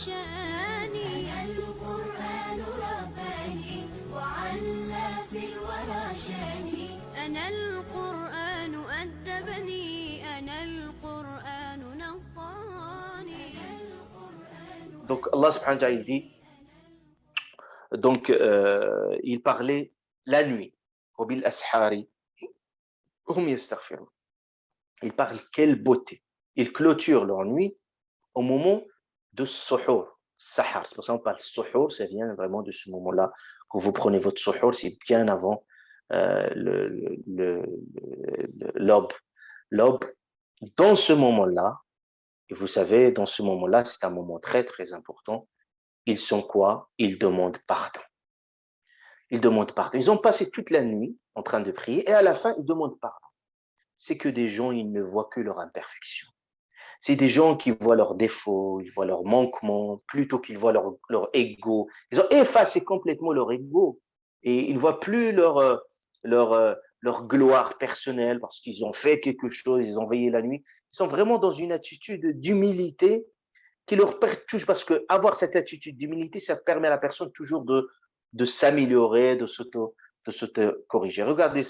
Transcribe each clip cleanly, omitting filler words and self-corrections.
شاني. أنا القرآن رباني وعلى في الورى شاني. أنا القرآن أدبني. أنا القرآن نقاني. Donc Allah subhanahu wa ta'ala il dit, donc il parlait la nuit. وَبِالْأَسْحَارِ هُمْ يَسْتَغْفِرُونَ. Il parle quelle beauté. Ils clôturent leur nuit au moment de suhour, sahar. C'est pour ça qu'on parle suhour, ça vient vraiment de ce moment-là. Quand vous prenez votre suhour, c'est bien avant l'aube. L'aube, dans ce moment-là, et vous savez, dans ce moment-là, c'est un moment très, très important. Ils sont quoi? Ils demandent pardon. Ils demandent pardon. Ils ont passé toute la nuit en train de prier et à la fin, ils demandent pardon. C'est que des gens, ils ne voient que leur imperfection. C'est des gens qui voient leurs défauts, ils voient leurs manquements, plutôt qu'ils voient leur ego. Ils ont effacé complètement leur ego et ils ne voient plus leur gloire personnelle parce qu'ils ont fait quelque chose, ils ont veillé la nuit. Ils sont vraiment dans une attitude d'humilité qui leur touche parce que avoir cette attitude d'humilité, ça permet à la personne toujours de s'améliorer, de s'auto-corriger. Regardez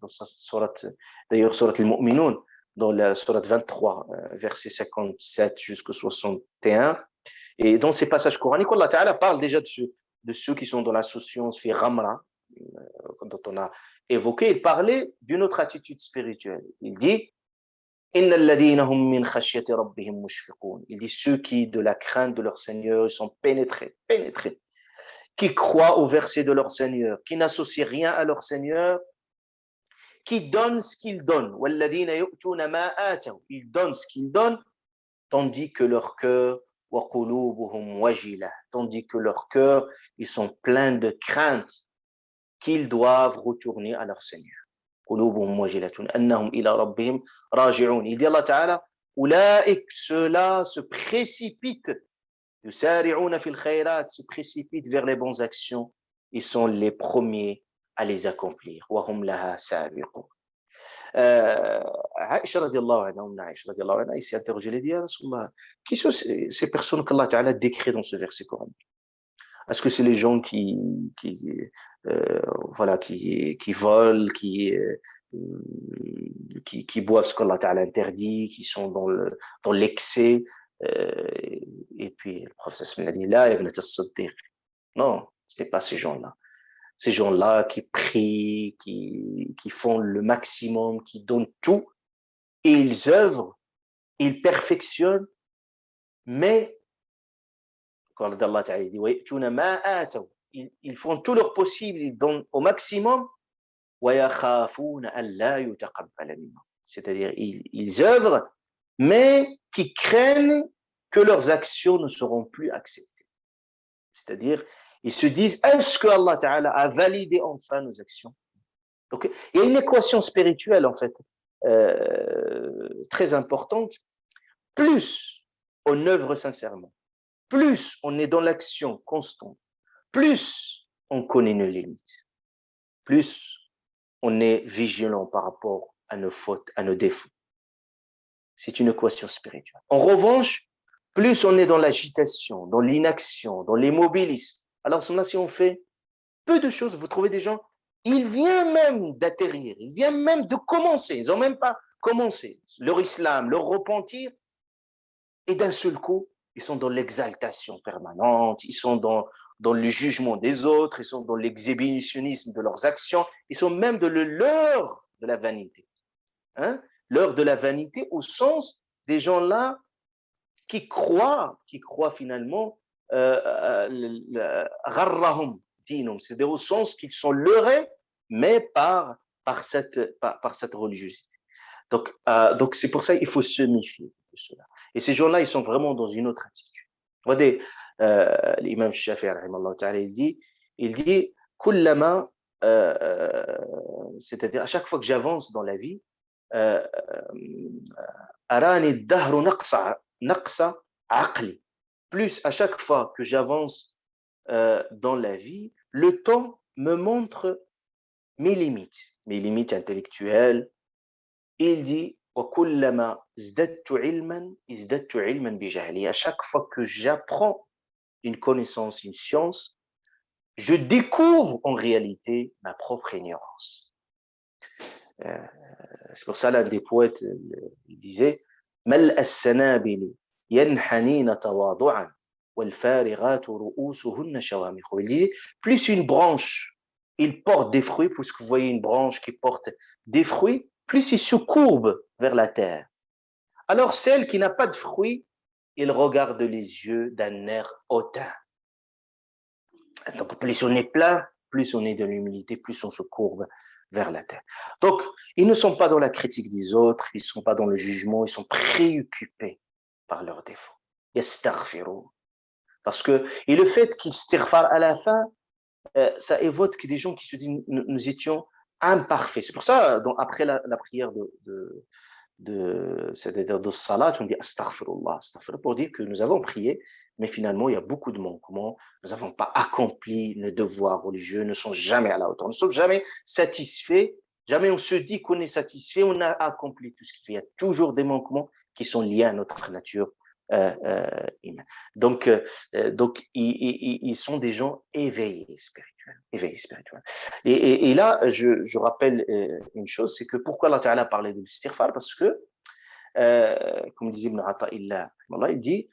dans cette sourate, d'ailleurs, sourate al-Mu'minun, dans la sourate 23, verset 57 jusqu'au 61. Et dans ces passages coraniques, Allah Ta'ala parle déjà de ceux qui sont dans l'association fi Ghamra, dont on a évoqué. Il parlait d'une autre attitude spirituelle. Il dit, il dit ceux qui, de la crainte de leur Seigneur, sont pénétrés, qui croient au verset de leur Seigneur, qui n'associent rien à leur Seigneur, qui donnent ce qu'ils donnent. Ils donnent ce qu'ils donnent, tandis que leur cœur, tandis que leur cœur, ils sont pleins de crainte qu'ils doivent retourner à leur Seigneur. Il dit Allah Ta'ala, ceux-là se précipitent, se précipitent vers les bonnes actions, ils sont les premiers à les accomplir. Aïcha radiallahu anha, il s'est interrogé, il dit, qui sont ces personnes qu'Allah Ta'ala décrit dans ce verset coranique? Est-ce que c'est les gens qui volent, qui boivent ce qu'Allah Ta'ala interdit, qui sont dans l'excès? Et puis le prophète a dit, là, non, ce n'est pas ces gens-là. Ces gens-là qui prient, qui font le maximum, qui donnent tout, et ils œuvrent, ils perfectionnent, mais quand Allah Ta'ala dit, ils font tout leur possible, ils donnent au maximum, c'est-à-dire ils œuvrent, mais qui craignent que leurs actions ne seront plus acceptées. C'est-à-dire, ils se disent, est-ce que Allah Ta'ala a validé enfin nos actions? Donc, il y a une équation spirituelle, en fait, très importante. Plus on œuvre sincèrement, plus on est dans l'action constante, plus on connaît nos limites, plus on est vigilant par rapport à nos fautes, à nos défauts. C'est une équation spirituelle. En revanche, plus on est dans l'agitation, dans l'inaction, dans l'immobilisme. Alors, si on fait peu de choses, vous trouvez des gens, ils viennent même d'atterrir, ils viennent même de commencer, ils n'ont même pas commencé leur islam, leur repentir, et d'un seul coup, ils sont dans l'exaltation permanente, ils sont dans le jugement des autres, ils sont dans l'exhibitionnisme de leurs actions, ils sont même de l'heure de la vanité. Hein? L'heure de la vanité au sens des gens-là qui croient finalement, gharrahum dinum, c'est-à-dire au sens qu'ils sont leurrés, mais par cette religiosité. Donc c'est pour ça qu'il faut se méfier de cela. Et ces gens-là, ils sont vraiment dans une autre attitude. Regardez, l'imam Shafi'i, il dit, kullama, c'est-à-dire à chaque fois que j'avance dans la vie, arani dahru naqsa aqli. Plus à chaque fois que j'avance dans la vie, le temps me montre mes limites intellectuelles. Et il dit, وكلما ازددت علما ازددت علما بجهلي. À chaque fois que j'apprends une connaissance, une science, je découvre en réalité ma propre ignorance. C'est pour ça l'un des poètes il disait ملء السنابل ينحنين تواضعا والفارغات رؤوسهن شوامخ. Il disait plus une branche il porte des fruits, puisque vous voyez une branche qui porte des fruits, plus il se courbe vers la terre. Alors celle qui n'a pas de fruits, il regarde les yeux d'un air hautain. Donc plus on est plein, plus on est de l'humilité, plus on se courbe vers la terre. Donc, ils ne sont pas dans la critique des autres, ils ne sont pas dans le jugement, ils sont préoccupés par leurs défauts. Yastaghfiru. Parce que, et le fait qu'ils istighfar à la fin, ça évoque des gens qui se disent nous étions imparfaits. C'est pour ça, donc, après la prière c'est-à-dire de salat, on dit astaghfirullah, astaghfirullah, pour dire que nous avons prié, mais finalement, il y a beaucoup de manquements. Nous n'avons pas accompli nos devoirs religieux, ne sont jamais à la hauteur. Nous ne sommes jamais satisfaits, jamais on se dit qu'on est satisfait, on a accompli tout ce qu'il fait. Il y a toujours des manquements qui sont liés à notre nature humaine. Donc ils sont des gens éveillés spirituels. Et là, je rappelle une chose, c'est que pourquoi Allah Ta'ala parlait de l'istighfar, parce que, comme disait Ibn Ata'illah, il dit,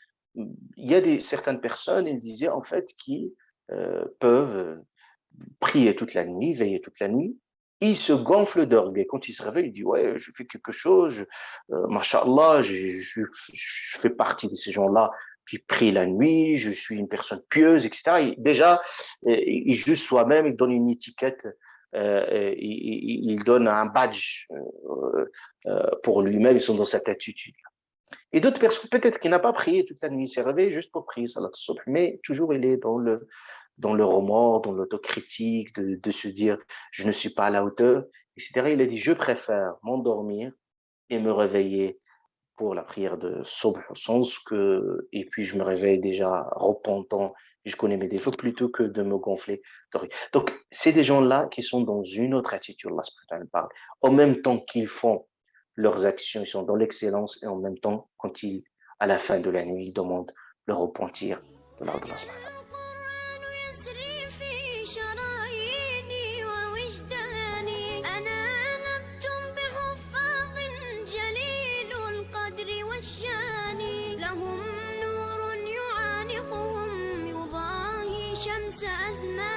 il y a certaines personnes, il disait en fait, qui peuvent prier toute la nuit, veiller toute la nuit, il se gonfle d'orgueil. Quand il se réveille, il dit, ouais, je fais quelque chose, Masha'Allah, je fais partie de ces gens-là qui prient la nuit, je suis une personne pieuse, etc. Déjà, il juge soi-même, il donne une étiquette, il donne un badge pour lui-même, ils sont dans cette attitude. Et d'autres personnes, peut-être qu'il n'a pas prié toute la nuit, il s'est réveillé juste pour prier, salat al-subh, mais toujours il est dans le remords, dans l'autocritique, de se dire je ne suis pas à la hauteur, etc. Il a dit je préfère m'endormir et me réveiller pour la prière de Subh, au sens que, et puis je me réveille déjà repentant, je connais mes défauts, plutôt que de me gonfler. Donc, c'est des gens-là qui sont dans une autre attitude, Allah parle. En même temps qu'ils font leurs actions, ils sont dans l'excellence, et en même temps, quand à la fin de la nuit, ils demandent le repentir de l'ordre de Allah. شمس أزمان